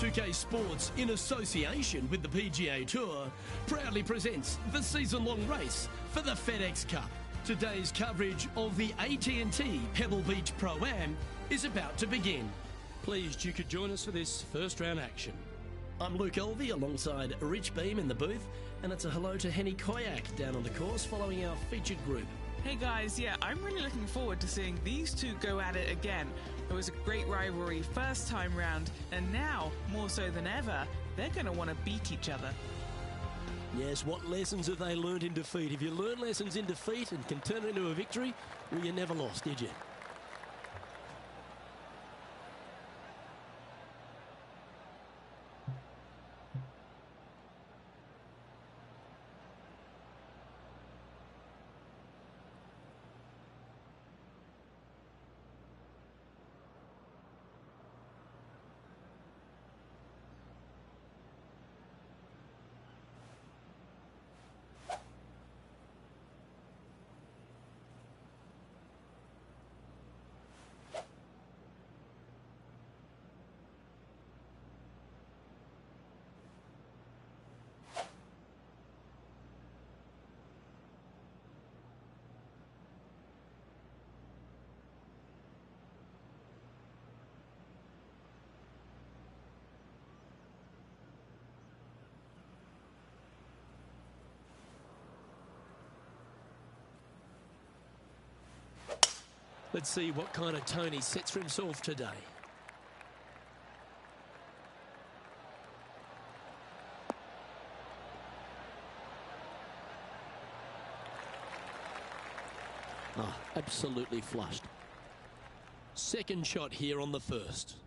2K Sports, in association with the PGA Tour, proudly presents the season-long race for the FedEx Cup. Today's coverage of the AT&T Pebble Beach Pro-Am is about to begin. Pleased you could join us for this first round action. I'm Luke Elvey alongside Rich Beam in the booth, and it's a hello to Henny Koyak down on the course following our featured group. Hey guys, yeah, I'm really looking forward to seeing these two go at it again. It was a great rivalry first time round, and now, more so than ever, they're going to want to beat each other. Yes, what lessons have they learned in defeat? If you learn lessons in defeat and can turn it into a victory, well, you never lost, did you? Let's see what kind of tone he sets for himself today. Oh, absolutely flushed. Second shot here on the first.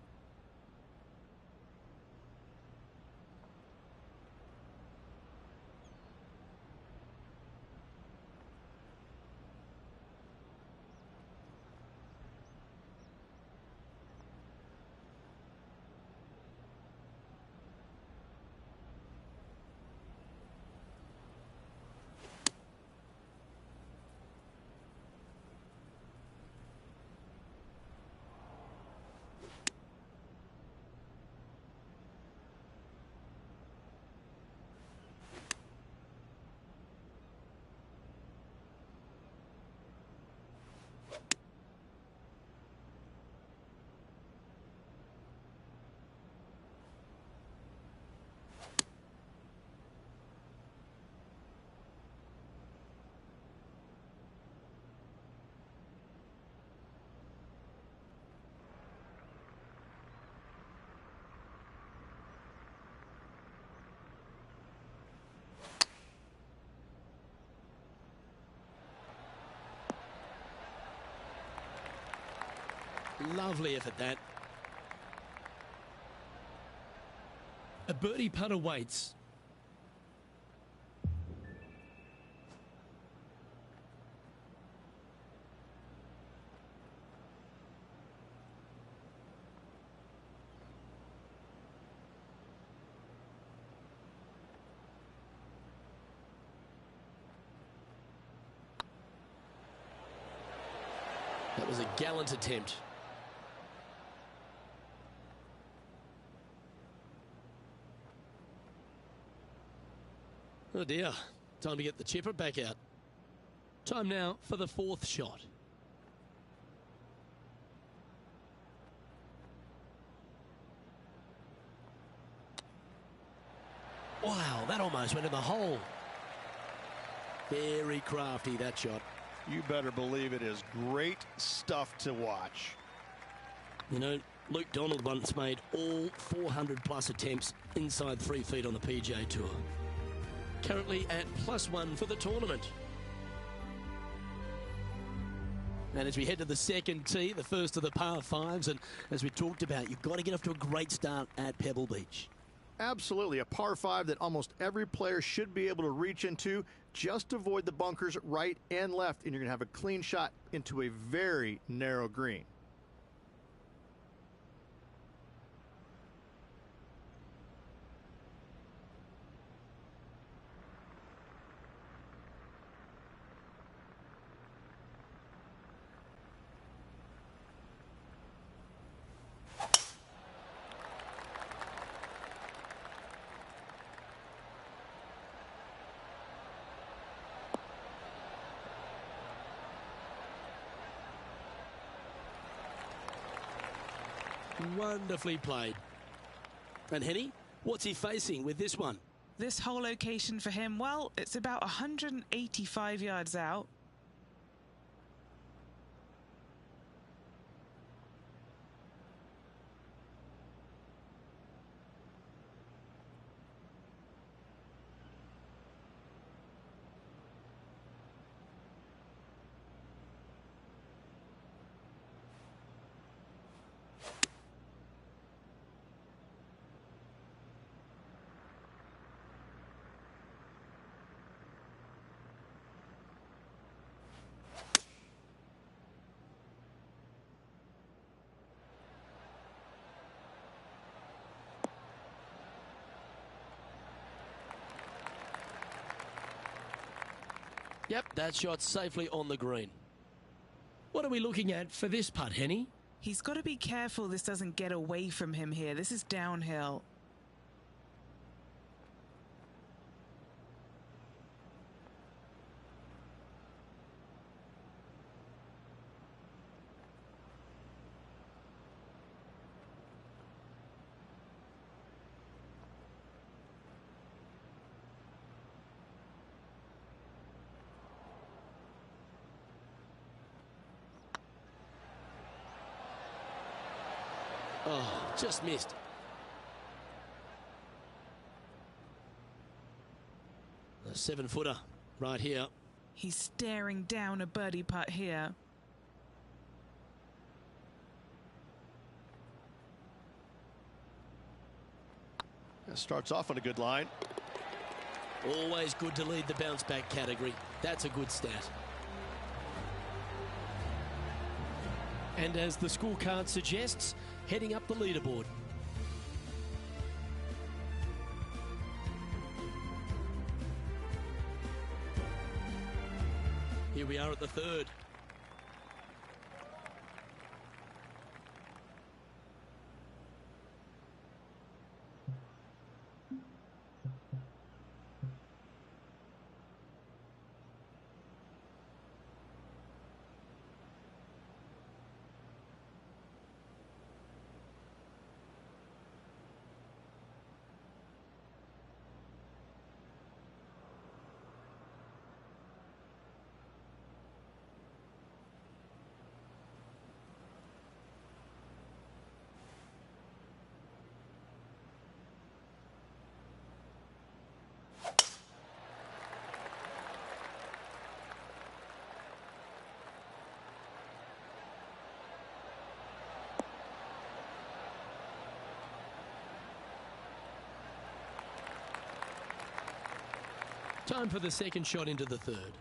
Lovely effort, that. A birdie putt awaits. That was a gallant attempt. Oh dear, time to get the chipper back out. Time now for the fourth shot. Wow, that almost went in the hole. Very crafty, that shot. You better believe it is great stuff to watch. You know, Luke Donald once made all 400 plus attempts inside 3 feet on the PGA Tour. Currently at +1 for the tournament. And as we head to the second tee, the first of the par fives, and as we talked about, you've got to get off to a great start at Pebble Beach. Absolutely, a par 5 that almost every player should be able to reach into. Just avoid the bunkers right and left, and you're going to have a clean shot into a very narrow green. Wonderfully played. And Henny, what's he facing with this one? This whole location for him, well, it's about 185 yards out. Yep, that shot's safely on the green. What are we looking at for this putt, Henny? He's got to be careful this doesn't get away from him here. This is downhill. Oh, just missed. A 7-footer right here. He's staring down a birdie putt here. Starts off on a good line. Always good to lead the bounce back category. That's a good stat. And as the scorecard suggests, heading up the leaderboard. Here we are at the third. Time for the second shot into the third.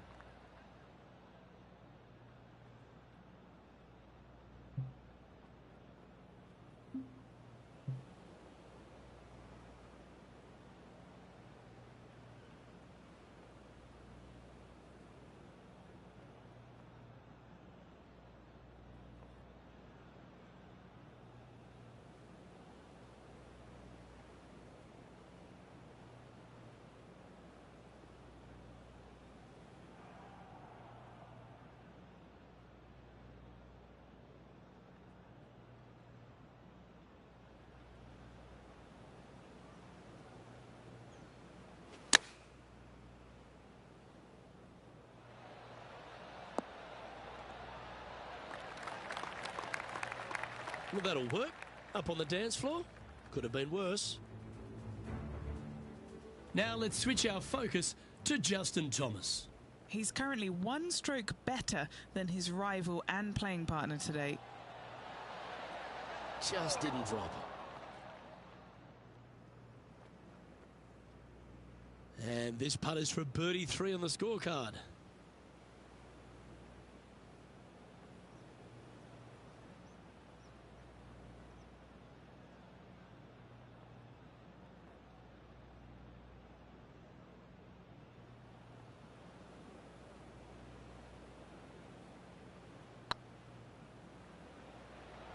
Well, that'll work. Up on the dance floor. Could have been worse. Now let's switch our focus to Justin Thomas. He's currently one stroke better than his rival and playing partner today. Just didn't drop. And this putt is for birdie 3 on the scorecard.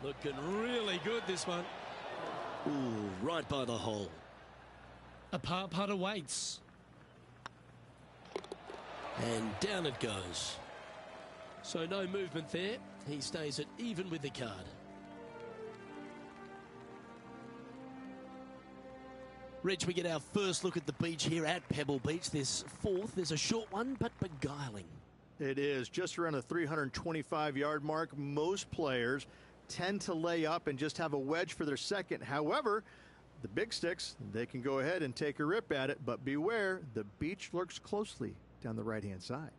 Looking really good, this one. Ooh, right by the hole. A par putt awaits. And down it goes. So no movement there. He stays at even with the card. Rich, we get our first look at the beach here at Pebble Beach. This fourth is a short one, but beguiling. It is just around the 325-yard mark. Most players tend to lay up and just have a wedge for their second. However, the big sticks, they can go ahead and take a rip at it, but beware, the beach lurks closely down the right-hand side.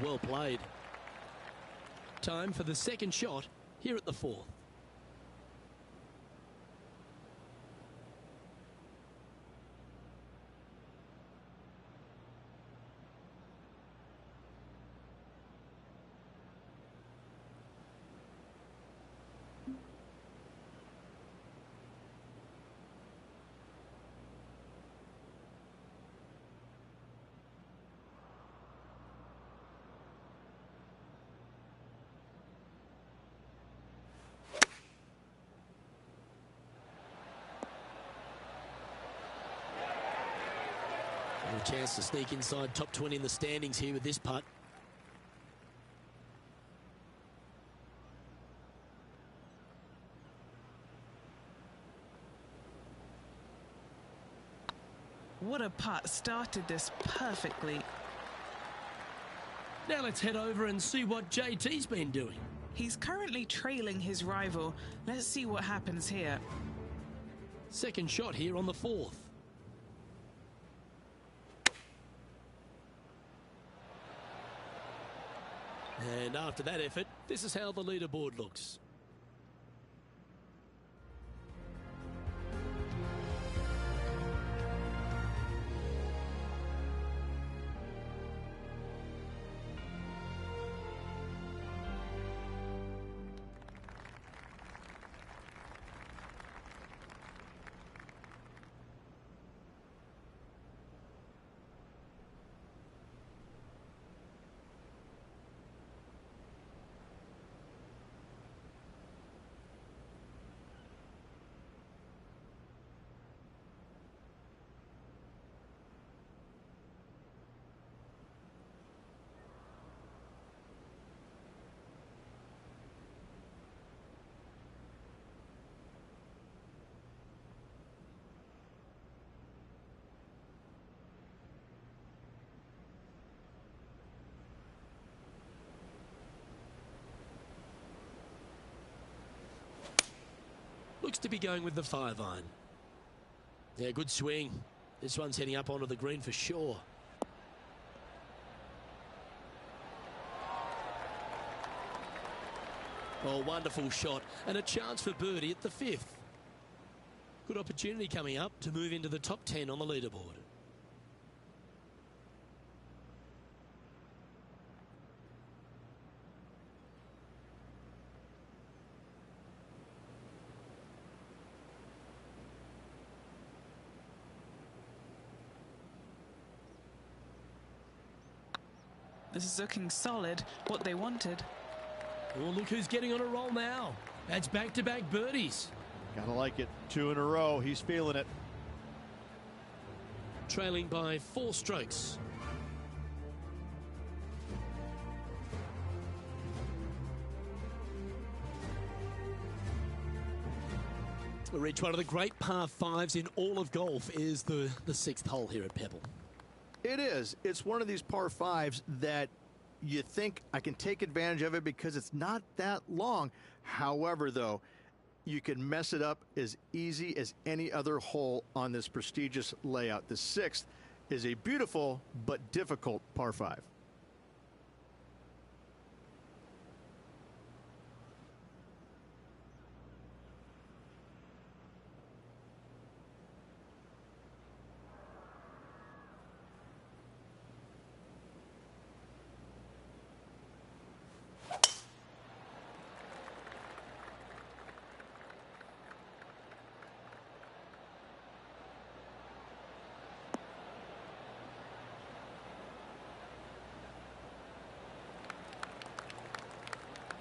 Well played. Time for the second shot here at the fourth. A chance to sneak inside top 20 in the standings here with this putt. What a putt. Started this perfectly. Now let's head over and see what JT's been doing. He's currently trailing his rival. Let's see what happens here. Second shot here on the fourth. And after that effort, this is how the leaderboard looks. Looks to be going with the 5-iron. Yeah, good swing. This one's heading up onto the green for sure. Oh, wonderful shot. And a chance for birdie at the fifth. Good opportunity coming up to move into the top 10 on the leaderboard. This is looking solid, what they wanted. Oh, look who's getting on a roll now. That's back-to-back birdies. Gotta like it. 2 in a row. He's feeling it. Trailing by 4 strokes. Rich, one of the great par 5s in all of golf is the 6th hole here at Pebble. It is. It's one of these par 5s that you think I can take advantage of it because it's not that long. However, though, you can mess it up as easy as any other hole on this prestigious layout. The 6th is a beautiful but difficult par 5.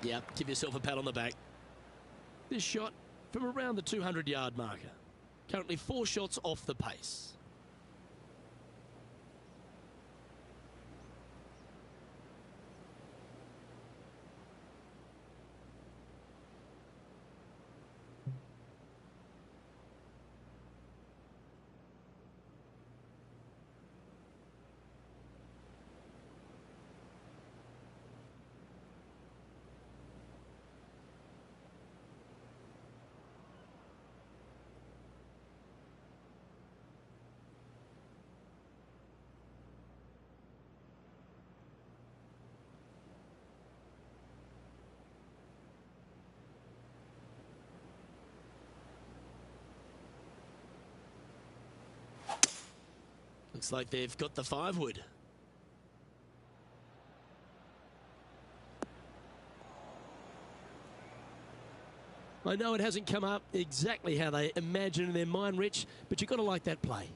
Yeah, give yourself a pat on the back. This shot from around the 200-yard marker. Currently 4 shots off the pace. Looks like they've got the 5-wood. I know it hasn't come up exactly how they imagine in their mind, Rich, but you've got to like that play.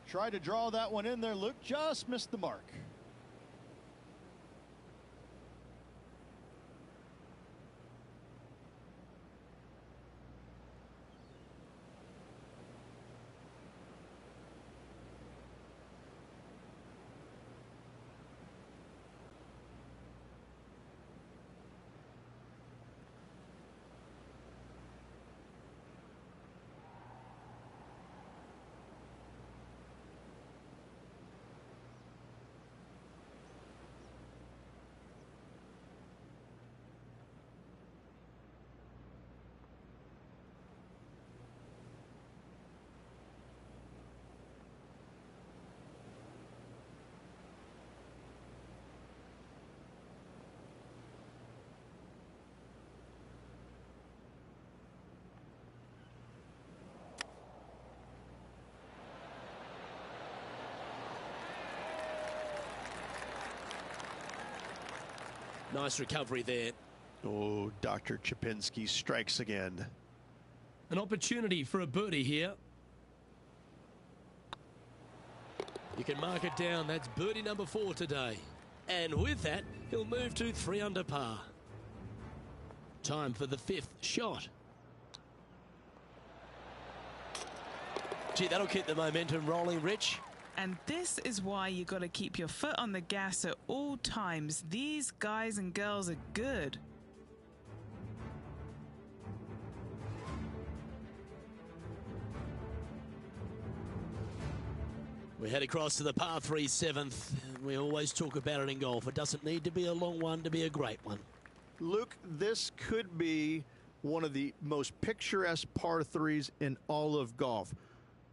Tried to draw that one in there, Luke, just missed the mark. Nice recovery there. Oh, Dr. Chapinski strikes again. An opportunity for a birdie here. You can mark it down. That's birdie number 4 today. And with that, he'll move to 3 under par. Time for the 5th shot. Gee, that'll keep the momentum rolling, Rich. And this is why you got to keep your foot on the gas at all times. These guys and girls are good. We head across to the par 3 7th. We always talk about it in golf. It doesn't need to be a long one to be a great one. Luke, this could be one of the most picturesque par 3s in all of golf.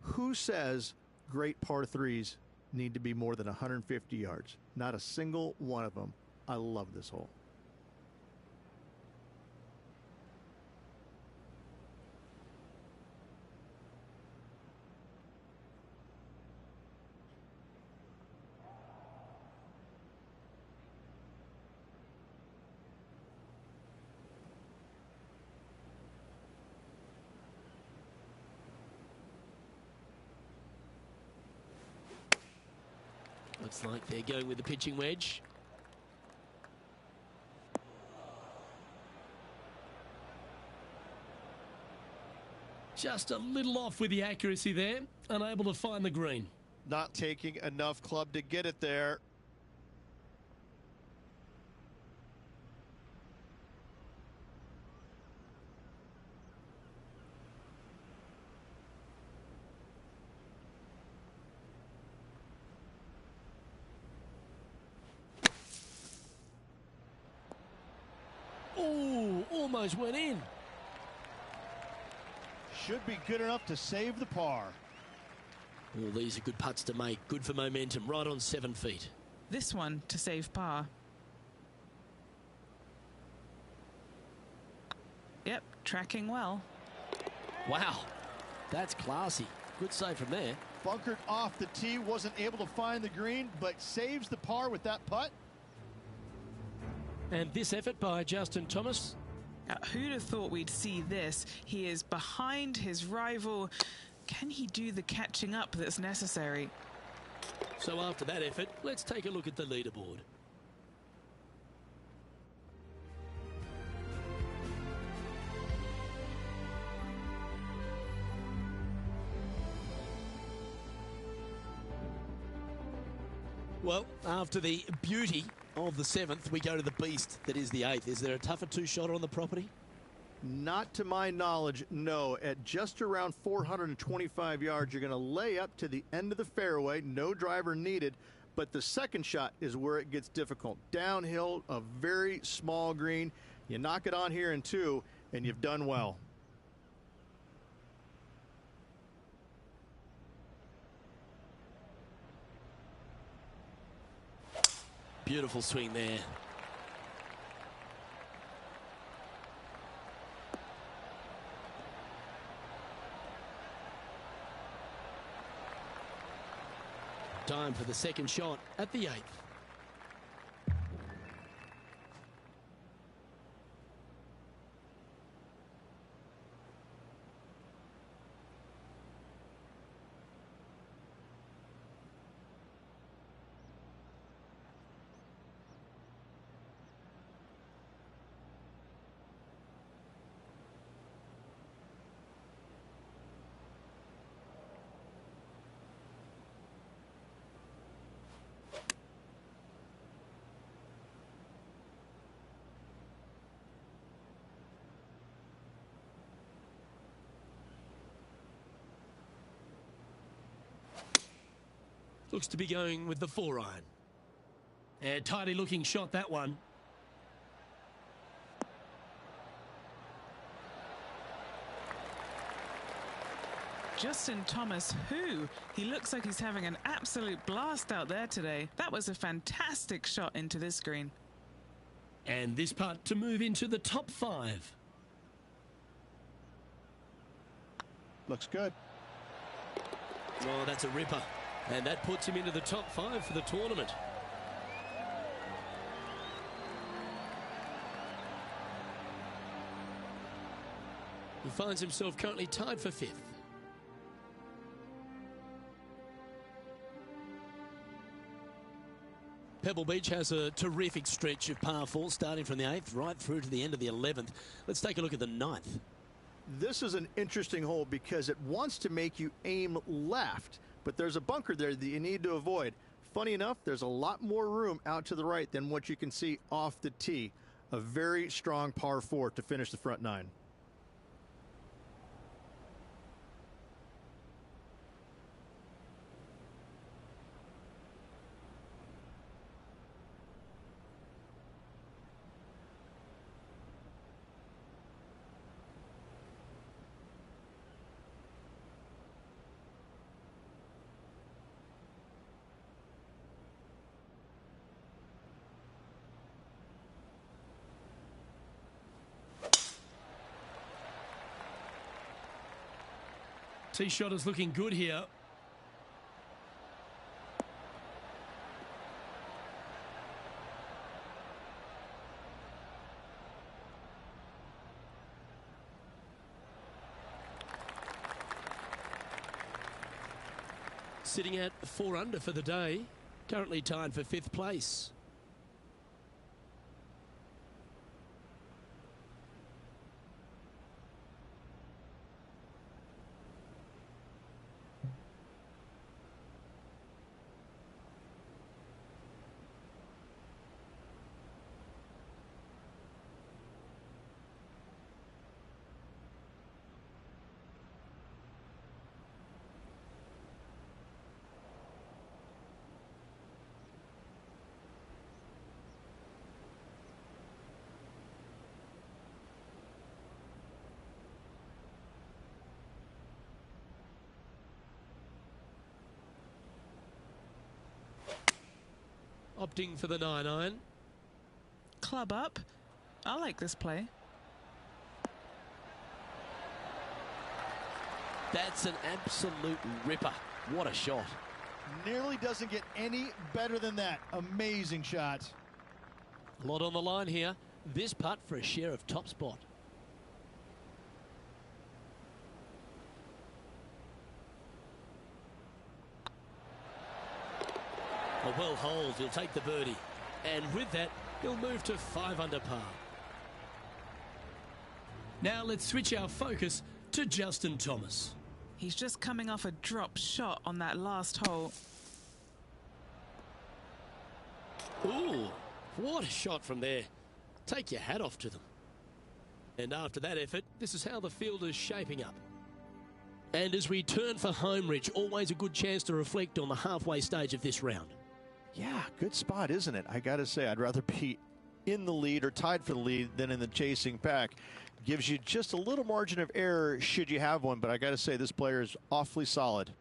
Who says great par 3s need to be more than 150 yards? Not a single one of them. I love this hole. Looks like they're going with the pitching wedge. Just a little off with the accuracy there. Unable to find the green. Not taking enough club to get it there. Oh, almost went in. Should be good enough to save the par. Well, these are good putts to make. Good for momentum. Right on 7 feet. This one to save par. Yep, tracking well. Wow, that's classy. Good save from there. Bunkered off the tee, wasn't able to find the green, but saves the par with that putt. And this effort by Justin Thomas. Who'd have thought we'd see this? He is behind his rival. Can he do the catching up that's necessary? So after that effort, let's take a look at the leaderboard. Well, after the beauty of the 7th, we go to the beast that is the 8th. Is there a tougher two-shotter on the property? Not to my knowledge, no. At just around 425 yards, you're going to lay up to the end of the fairway. No driver needed. But the second shot is where it gets difficult. Downhill, a very small green. You knock it on here in 2, and you've done well. Beautiful swing there. Time for the second shot at the 8th. Looks to be going with the 4-iron. And tidy looking shot, that one. Justin Thomas, he looks like he's having an absolute blast out there today. That was a fantastic shot into this green. And this putt to move into the top 5. Looks good. Oh, that's a ripper. And that puts him into the top 5 for the tournament. He finds himself currently tied for 5th. Pebble Beach has a terrific stretch of par 4 starting from the 8th right through to the end of the 11th. Let's take a look at the 9th. This is an interesting hole because it wants to make you aim left, but there's a bunker there that you need to avoid. Funny enough, there's a lot more room out to the right than what you can see off the tee. A very strong par 4 to finish the front 9. Tee shot is looking good here. Sitting at 4 under for the day, currently tied for 5th place. Opting for the 9-iron. Club up. I like this play. That's an absolute ripper. What a shot. Nearly doesn't get any better than that. Amazing shot. A lot on the line here. This putt for a share of top spot. A well holed, he'll take the birdie. And with that, he'll move to 5 under par. Now let's switch our focus to Justin Thomas. He's just coming off a drop shot on that last hole. Ooh, what a shot from there. Take your hat off to them. And after that effort, this is how the field is shaping up. And as we turn for home, Rich, always a good chance to reflect on the halfway stage of this round. Yeah, good spot, isn't it? I got to say, I'd rather be in the lead or tied for the lead than in the chasing pack. Gives you just a little margin of error should you have one, but I got to say, this player is awfully solid.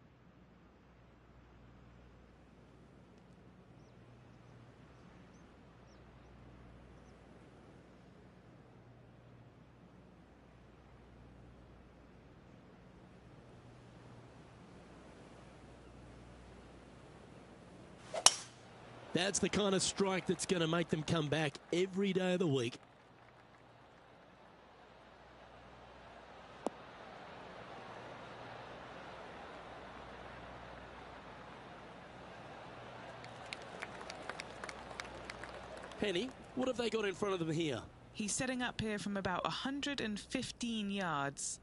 That's the kind of strike that's going to make them come back every day of the week. Penny, what have they got in front of them here? He's setting up here from about 115 yards.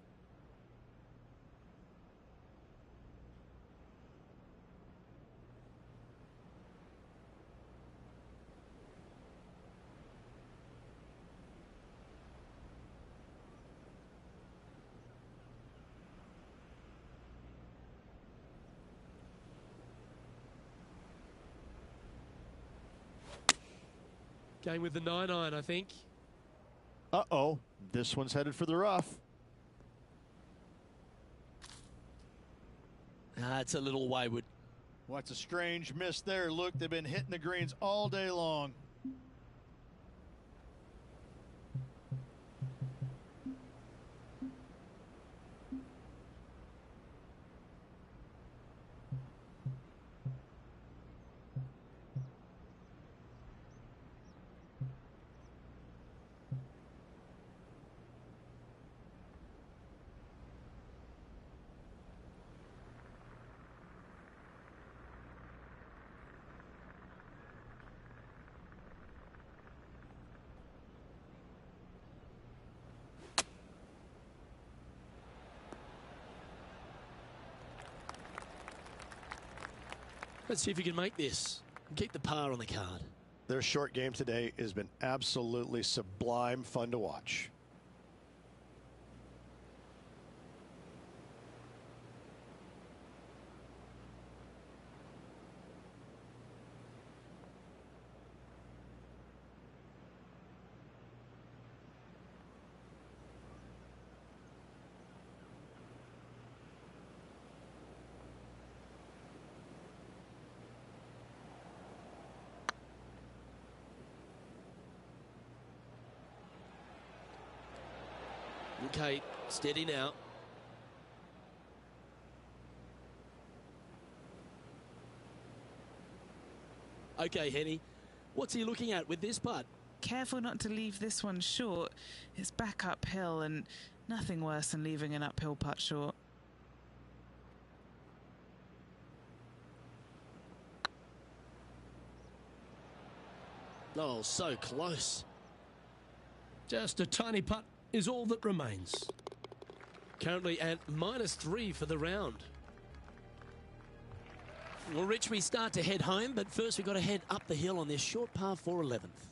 Going with the 9-iron, I think. Uh-oh, this one's headed for the rough. It's a little wayward. What's a strange miss there. Look, they've been hitting the greens all day long. Let's see if you can make this and keep the par on the card. Their short game today has been absolutely sublime fun to watch. Okay, steady now. Okay, Henny, what's he looking at with this putt? Careful not to leave this one short. It's back uphill and nothing worse than leaving an uphill putt short. Oh, so close. Just a tiny putt is all that remains. Currently at -3 for the round. Well, Rich, we start to head home, but first we've got to head up the hill on this short par 4 11th.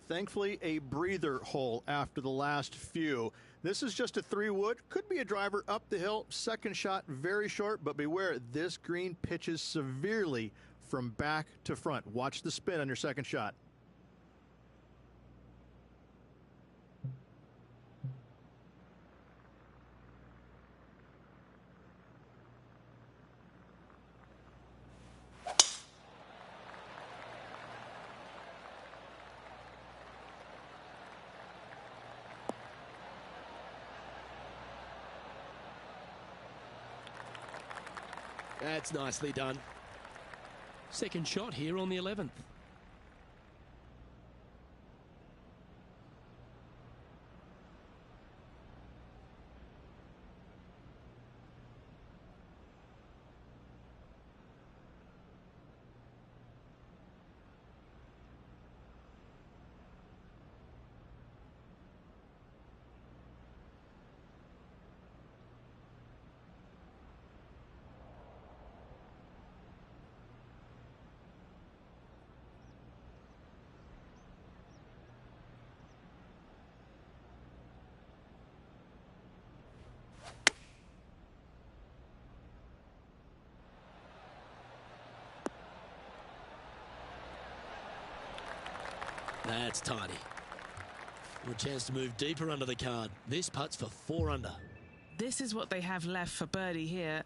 Thankfully, a breather hole after the last few. This is just a 3-wood. Could be a driver up the hill. Second shot, very short, but beware, this green pitches severely from back to front. Watch the spin on your second shot. That's nicely done. Second shot here on the 11th. That's tiny. A chance to move deeper under the card. This putt's for 4 under. This is what they have left for birdie here.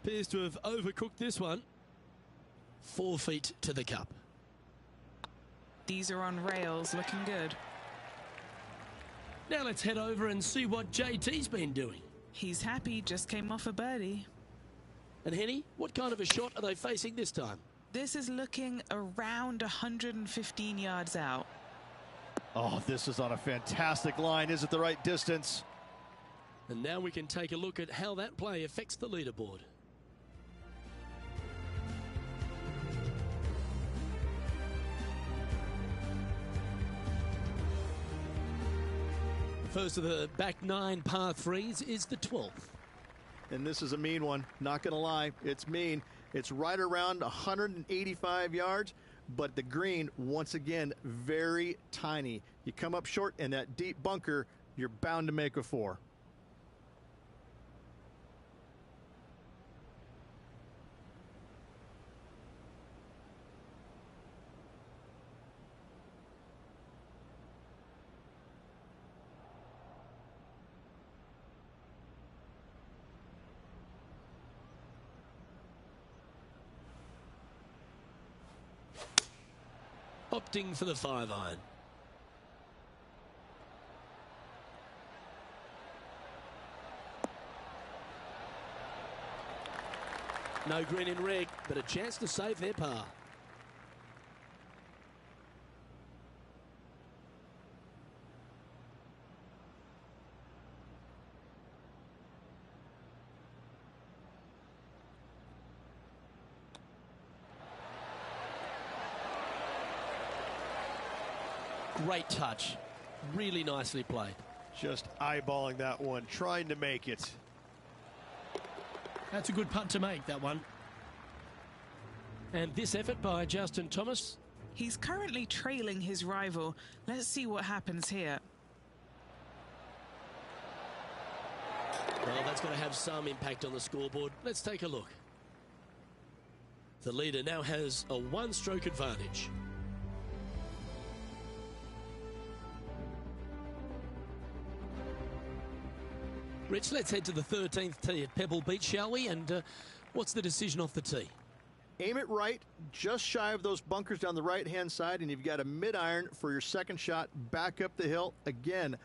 Appears to have overcooked this one. 4 feet to the cup. These are on rails, looking good. Now let's head over and see what JT's been doing. He's happy, just came off a birdie. And Henny, what kind of a shot are they facing this time? This is looking around 115 yards out. Oh, this is on a fantastic line. Is it the right distance? And now we can take a look at how that play affects the leaderboard. First of the back 9 par 3s is the 12th. And this is a mean one. Not going to lie. It's mean. It's right around 185 yards, but the green, once again, very tiny. You come up short in that deep bunker, you're bound to make a 4. Opting for the 5-iron. No green in red, but a chance to save their par. Great touch. Really nicely played. Just eyeballing that one, trying to make it. That's a good putt to make, that one. And this effort by Justin Thomas. He's currently trailing his rival. Let's see what happens here. Well, that's going to have some impact on the scoreboard. Let's take a look. The leader now has a 1-stroke advantage. Rich, let's head to the 13th tee at Pebble Beach, shall we? And what's the decision off the tee? Aim it right, just shy of those bunkers down the right-hand side, and you've got a mid-iron for your second shot back up the hill. Again,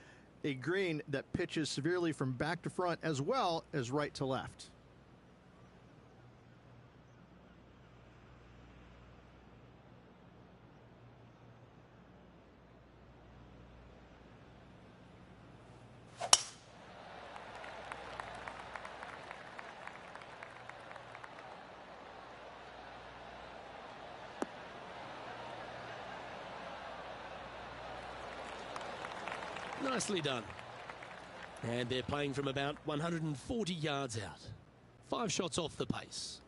a green that pitches severely from back to front as well as right to left. Nicely done. And they're playing from about 140 yards out. 5 shots off the pace.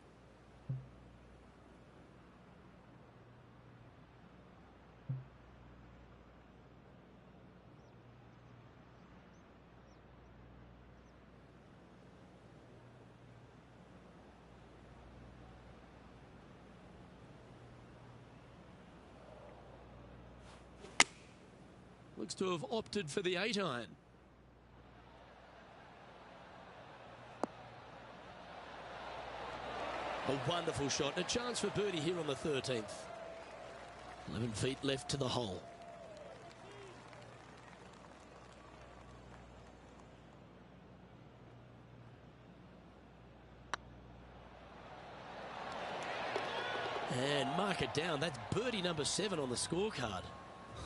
Looks to have opted for the 8-iron. A wonderful shot. A chance for birdie here on the 13th. 11 feet left to the hole. And mark it down. That's birdie number 7 on the scorecard.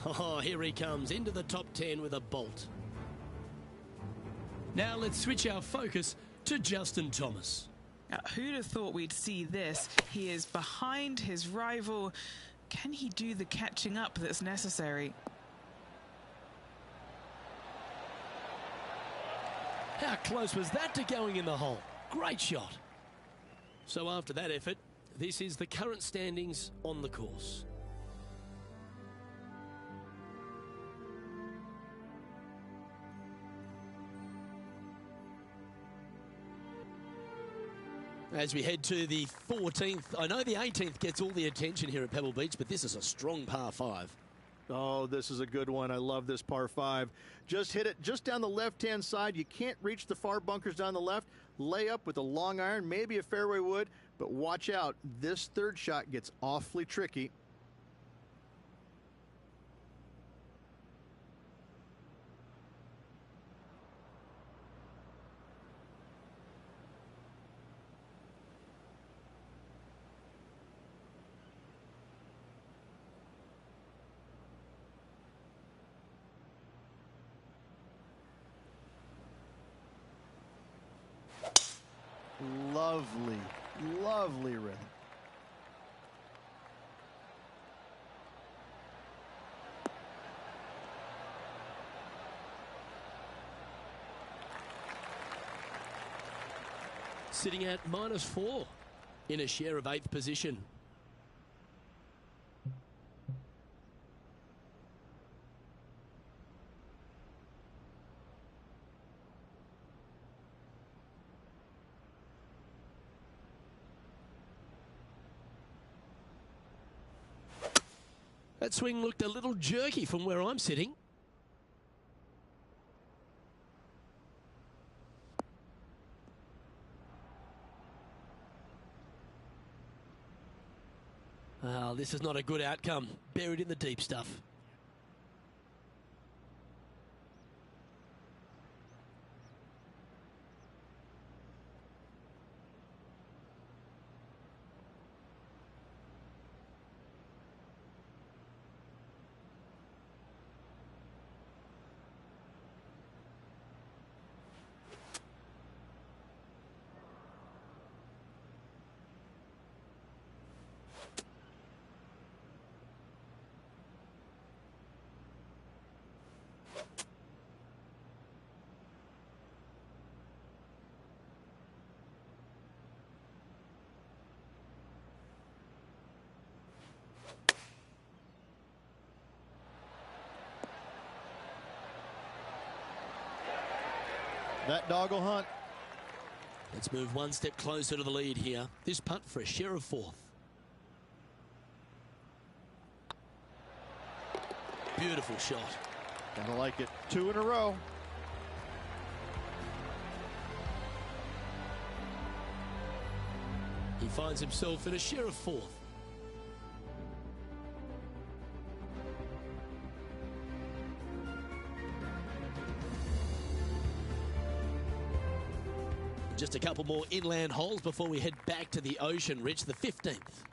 Oh, here he comes into the top 10 with a bolt. Now let's switch our focus to Justin Thomas. Who'd have thought we'd see this? He is behind his rival. Can he do the catching up that's necessary? How close was that to going in the hole? Great shot. So after that effort, this is the current standings on the course. As we head to the 14th, I know the 18th gets all the attention here at Pebble Beach, but this is a strong par 5. Oh, this is a good one. I love this par 5. Just hit it just down the left-hand side. You can't reach the far bunkers down the left. Lay up with a long iron, maybe a fairway wood, but watch out. This third shot gets awfully tricky. Lovely, lovely rhythm. Sitting at -4 in a share of 8th position. That swing looked a little jerky from where I'm sitting. Oh, this is not a good outcome. Buried in the deep stuff. That dog will hunt. Let's move one step closer to the lead here. This putt for a share of 4th. Beautiful shot. Gotta like it. 2 in a row. He finds himself in a share of 4th. Just a couple more inland holes before we head back to the ocean. Rich, the 15th.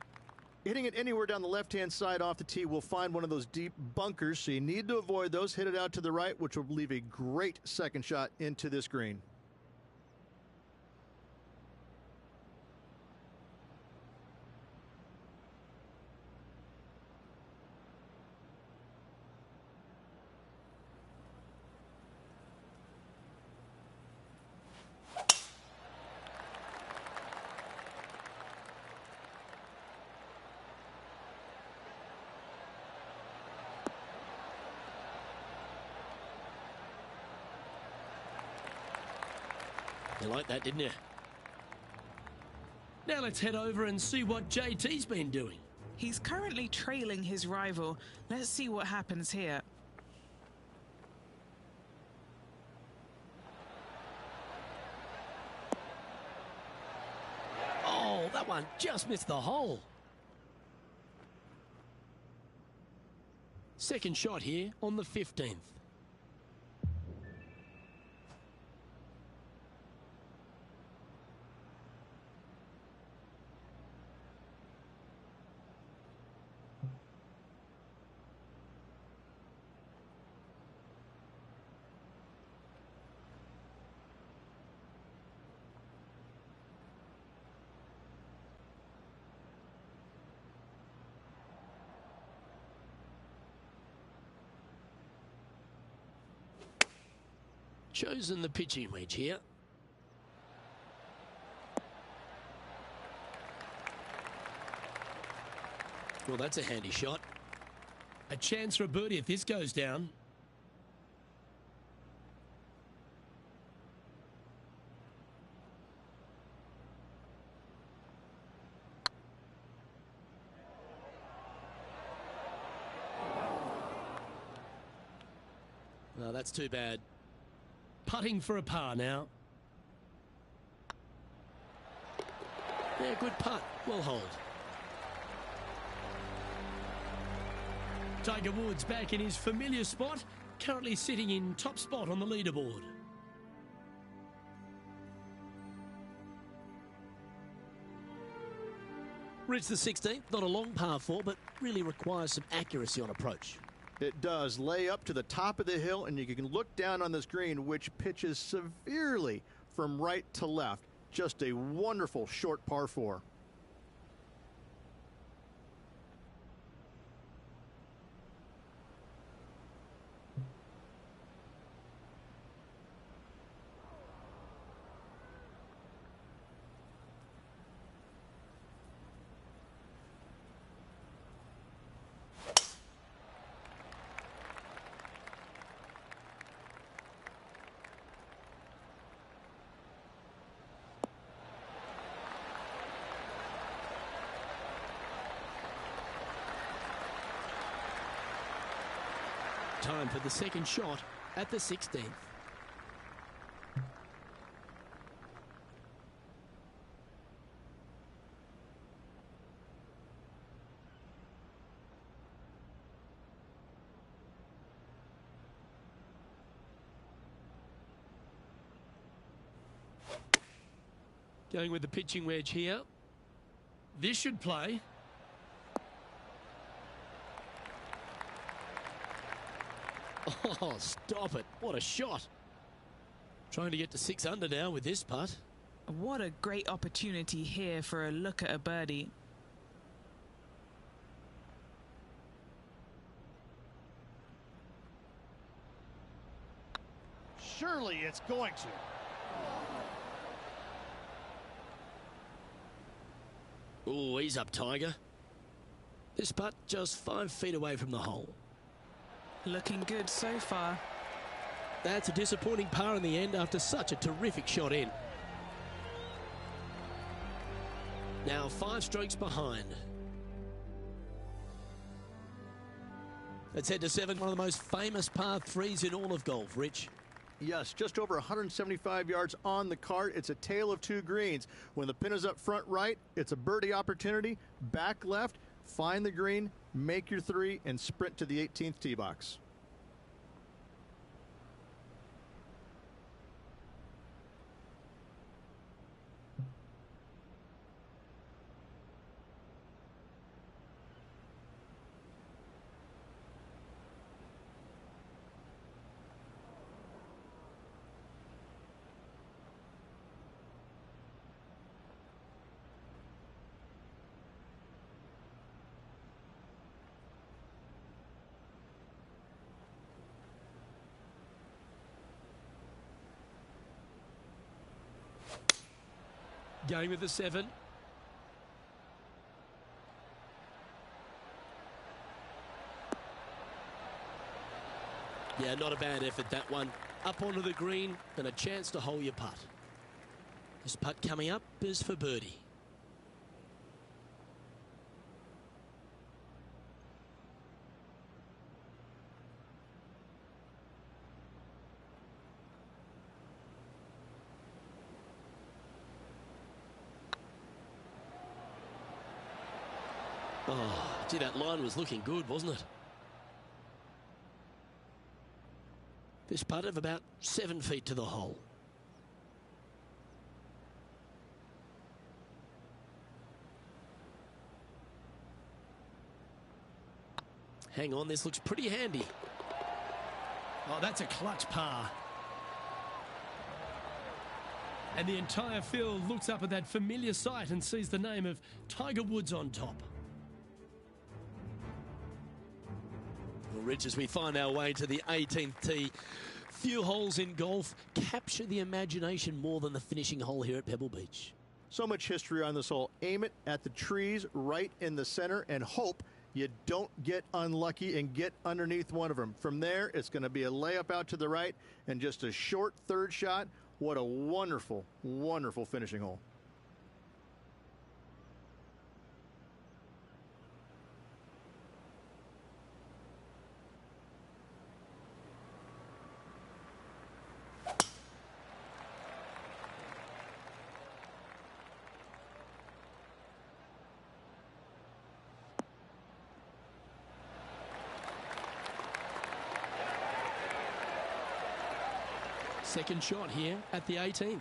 Hitting it anywhere down the left-hand side off the tee will find one of those deep bunkers, so you need to avoid those. Hit it out to the right, which will leave a great second shot into this green. You liked that, didn't you? Now let's head over and see what JT's been doing. He's currently trailing his rival. Let's see what happens here. Oh, that one just missed the hole. Second shot here on the 15th. chosen the pitching wedge here. Well, that's a handy shot. A chance for a birdie if this goes down. No, that's too bad. Putting for a par now. Yeah, good putt. Well hold. Tiger Woods back in his familiar spot, currently sitting in top spot on the leaderboard. Reach the 16th, not a long par 4, but really requires some accuracy on approach. It does. Lay up to the top of the hill, and you can look down on this green, which pitches severely from right to left. Just a wonderful short par 4. Time for the second shot at the 16th. Going with the pitching wedge here. This should play. Oh, stop it. What a shot. Trying to get to 6 under now with this putt. What a great opportunity here for a look at a birdie. Surely it's going to. Oh, he's up, Tiger. This putt just 5 feet away from the hole. Looking good so far. That's a disappointing par in the end after such a terrific shot in. Now 5 strokes behind. Let's head to 7, one of the most famous par 3s in all of golf, Rich. Yes, just over 175 yards on the cart. It's a tale of 2 greens. When the pin is up front right, it's a birdie opportunity. Back left, find the green, make your 3, and sprint to the 18th tee box. Going with the 7. Yeah, not a bad effort, that one. Up onto the green and a chance to hole your putt. This putt coming up is for birdie. Oh, gee, that line was looking good, wasn't it? This putt of about 7 feet to the hole. Hang on, this looks pretty handy. Oh, that's a clutch par. And the entire field looks up at that familiar sight and sees the name of Tiger Woods on top. Well, Rich, as we find our way to the 18th tee, Few holes in golf capture the imagination more than the finishing hole here at Pebble Beach. So much history on this hole. Aim it at the trees right in the center and hope you don't get unlucky and get underneath one of them. From there, it's going to be a layup out to the right and just a short third shot. What a wonderful, wonderful finishing hole. Second shot here at the 18th.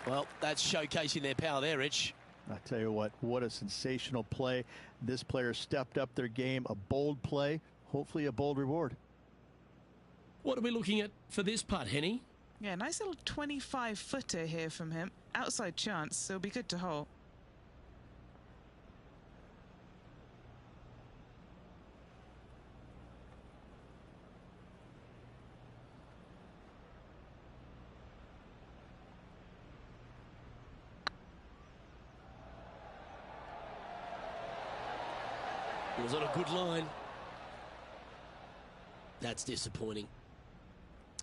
Well, that's showcasing their power there, Rich. I tell you what a sensational play. This player stepped up their game, a bold play, hopefully a bold reward. What are we looking at for this putt, Henny? Yeah, nice little 25-footer here from him. Outside chance, so it'll be good to hole. It was on a good line. That's disappointing.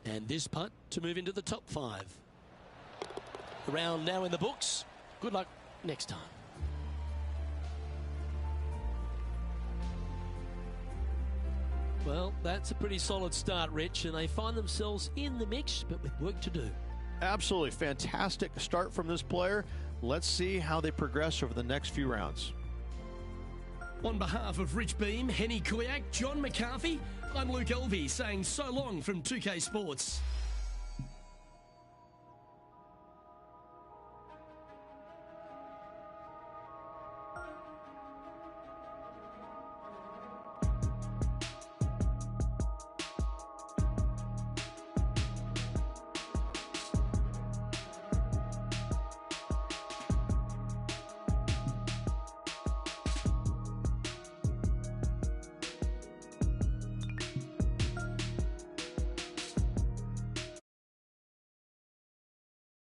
And this putt to move into the top 5. The round now in the books. Good luck next time. Well, that's a pretty solid start, Rich, and they find themselves in the mix, but with work to do. Absolutely fantastic start from this player. Let's see how they progress over the next few rounds. On behalf of Rich Beam, Henny Kuyak, John McCarthy, I'm Luke Elvey saying so long from 2K Sports.